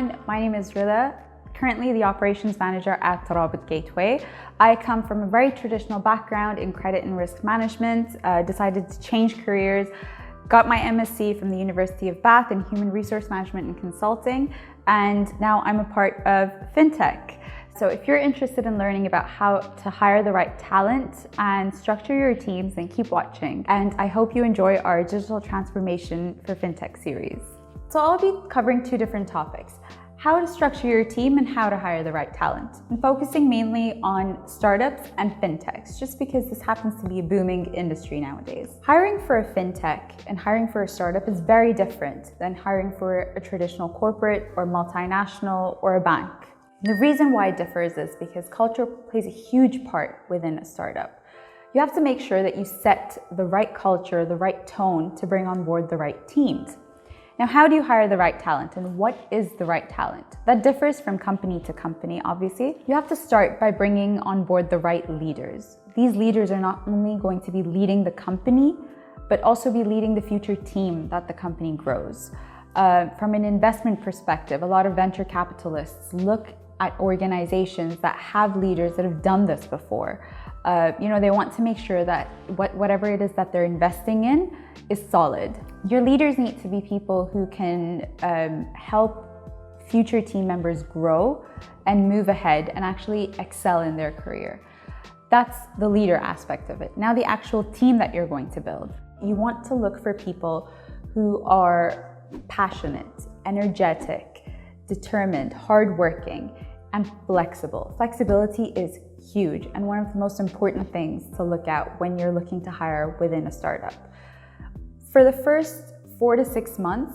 everyone, my name is Ridaa, currently the operations manager at Rabit Gateway. I come from a very traditional background in credit and risk management, decided to change careers, got my MSc from the University of Bath in human resource management and consulting, and now I'm a part of FinTech. So if you're interested in learning about how to hire the right talent and structure your teams, then keep watching. And I hope you enjoy our digital transformation for FinTech series. So I'll be covering two different topics: how to structure your team and how to hire the right talent. I'm focusing mainly on startups and fintechs, just because this happens to be a booming industry nowadays. Hiring for a fintech and hiring for a startup is very different than hiring for a traditional corporate or multinational or a bank. The reason why it differs is because culture plays a huge part within a startup. You have to make sure that you set the right culture, the right tone to bring on board the right teams. Now, how do you hire the right talent, and what is the right talent? That differs from company to company, obviously. You have to start by bringing on board the right leaders. These leaders are not only going to be leading the company, but also be leading the future team that the company grows. From an investment perspective, a lot of venture capitalists look at organizations that have leaders that have done this before. They want to make sure that whatever it is that they're investing in is solid. Your leaders need to be people who can help future team members grow and move ahead and actually excel in their career. That's the leader aspect of it. Now, the actual team that you're going to build. You want to look for people who are passionate, energetic, determined, hardworking, and flexible. Flexibility is huge and one of the most important things to look at when you're looking to hire within a startup. For the first 4 to 6 months,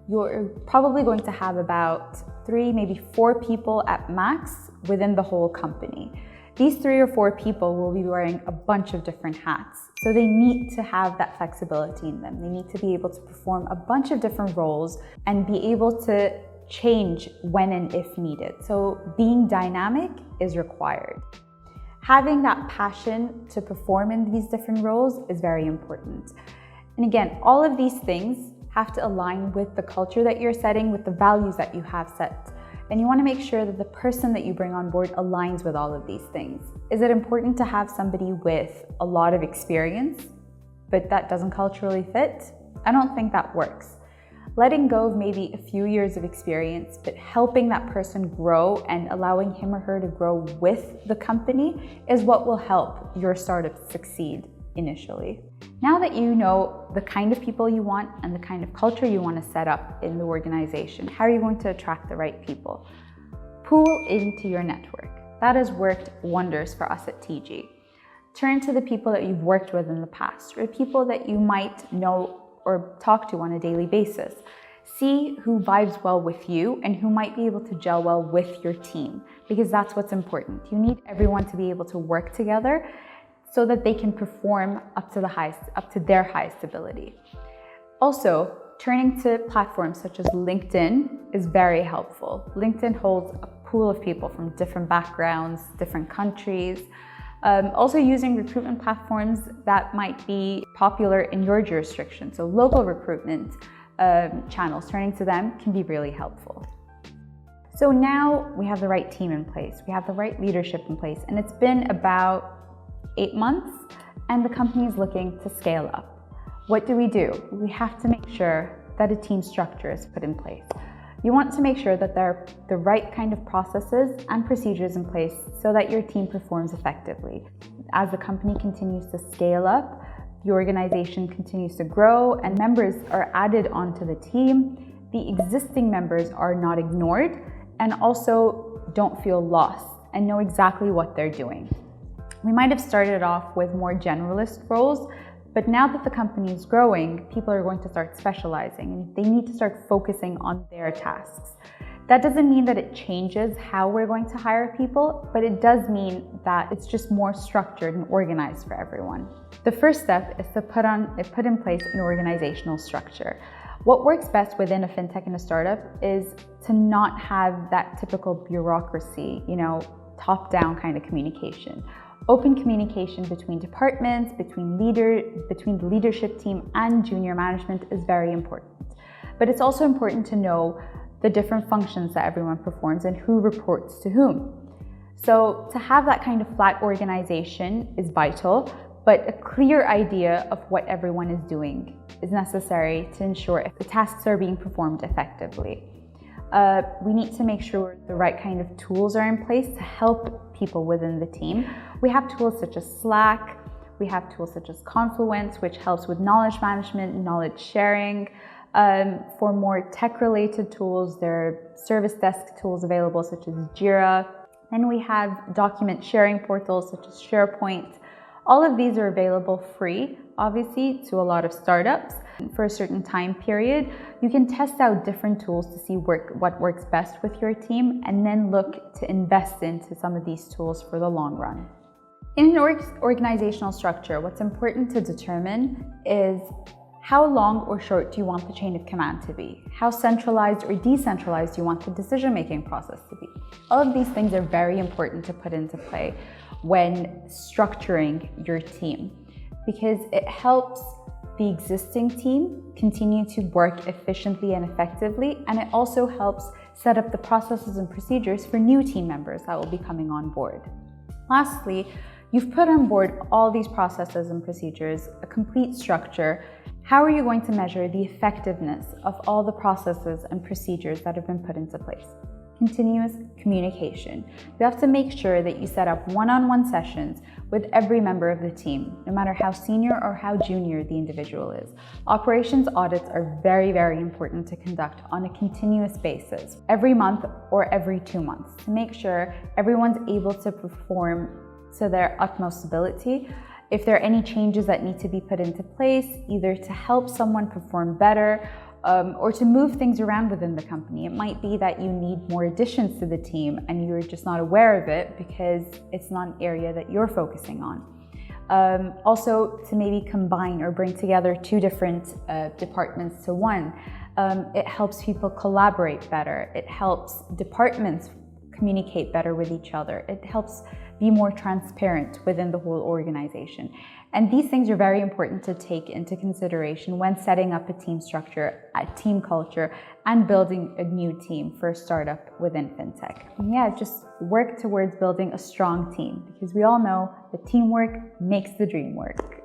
you're probably going to have about 3, maybe 4 people at max within the whole company. These 3 or 4 people will be wearing a bunch of different hats. So they need to have that flexibility in them. They need to be able to perform a bunch of different roles and be able to change when and if needed. So being dynamic is required. Having that passion to perform in these different roles is very important. And again, all of these things have to align with the culture that you're setting, with the values that you have set. And you want to make sure that the person that you bring on board aligns with all of these things. Is it important to have somebody with a lot of experience, but that doesn't culturally fit? I don't think that works. Letting go of maybe a few years of experience, but helping that person grow and allowing him or her to grow with the company is what will help your startup succeed initially. Now that you know the kind of people you want and the kind of culture you want to set up in the organization, how are you going to attract the right people? Pool into your network. That has worked wonders for us at TG. Turn to the people that you've worked with in the past, or people that you might know or talk to on a daily basis. See who vibes well with you and who might be able to gel well with your team, because that's what's important. You need everyone to be able to work together so that they can perform up to their highest ability. Also, turning to platforms such as LinkedIn is very helpful. LinkedIn holds a pool of people from different backgrounds, different countries. Also using recruitment platforms that might be popular in your jurisdiction. So local recruitment channels, turning to them can be really helpful. So now we have the right team in place. We have the right leadership in place, and it's been about 8 months and the company is looking to scale up. What do? We have to make sure that a team structure is put in place. You want to make sure that there are the right kind of processes and procedures in place so that your team performs effectively. As the company continues to scale up, the organization continues to grow, and members are added onto the team, the existing members are not ignored and also don't feel lost and know exactly what they're doing. We might have started off with more generalist roles, but now that the company is growing, people are going to start specializing and they need to start focusing on their tasks. That doesn't mean that it changes how we're going to hire people, but it does mean that it's just more structured and organized for everyone. The first step is to put in place an organizational structure. What works best within a fintech and a startup is to not have that typical bureaucracy, top-down kind of communication. Open communication between departments, between the leadership team and junior management is very important. But it's also important to know the different functions that everyone performs and who reports to whom. So to have that kind of flat organization is vital, but a clear idea of what everyone is doing is necessary to ensure if the tasks are being performed effectively. We need to make sure the right kind of tools are in place to help people within the team. We have tools such as Slack, we have tools such as Confluence, which helps with knowledge management, knowledge sharing. For more tech-related tools, there are service desk tools available such as Jira. Then we have document sharing portals such as SharePoint. All of these are available free, obviously, to a lot of startups. For a certain time period, you can test out different tools to see what works best with your team, and then look to invest into some of these tools for the long run. In an organizational structure, what's important to determine is how long or short do you want the chain of command to be? How centralized or decentralized do you want the decision-making process to be? All of these things are very important to put into play when structuring your team, because it helps the existing team continue to work efficiently and effectively, and it also helps set up the processes and procedures for new team members that will be coming on board. Lastly, you've put on board all these processes and procedures, a complete structure. How are you going to measure the effectiveness of all the processes and procedures that have been put into place? Continuous communication. You have to make sure that you set up one-on-one sessions with every member of the team, no matter how senior or how junior the individual is. Operations audits are very, very important to conduct on a continuous basis, every month or every 2 months, to make sure everyone's able to perform to their utmost ability. If there are any changes that need to be put into place, either to help someone perform better or to move things around within the company. It might be that you need more additions to the team and you're just not aware of it because it's not an area that you're focusing on. Also, to maybe combine or bring together 2 different departments to one. It helps people collaborate better. It helps departments communicate better with each other. It helps be more transparent within the whole organization. And these things are very important to take into consideration when setting up a team structure, a team culture, and building a new team for a startup within fintech. And yeah, just work towards building a strong team, because we all know that teamwork makes the dream work.